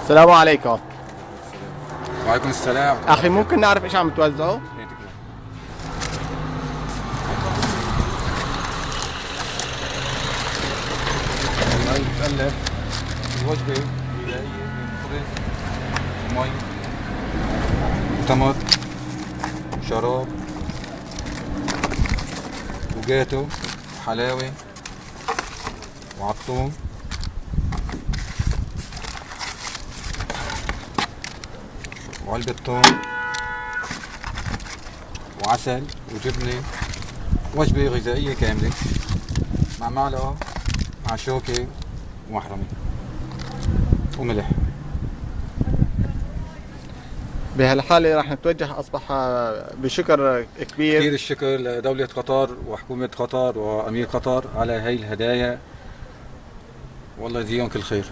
السلام عليكم. وعليكم السلام. اخي ممكن نعرف ايش عم توزعوا؟ هاي بتألف الوجبة الغذائية من خبز ومي وتمر وشراب وجاتو وحلاوة وعطوم وعلبة ثوم وعسل وجبنة. وجبة غذائية كاملة مع معلقة مع شوكة ومحرمة وملح. بهالحالة رح نتوجه أصبح بشكر كبير. كثير الشكر لدولة قطر وحكومة قطر وأمير قطر على هاي الهدايا، والله يجزيهم كل خير.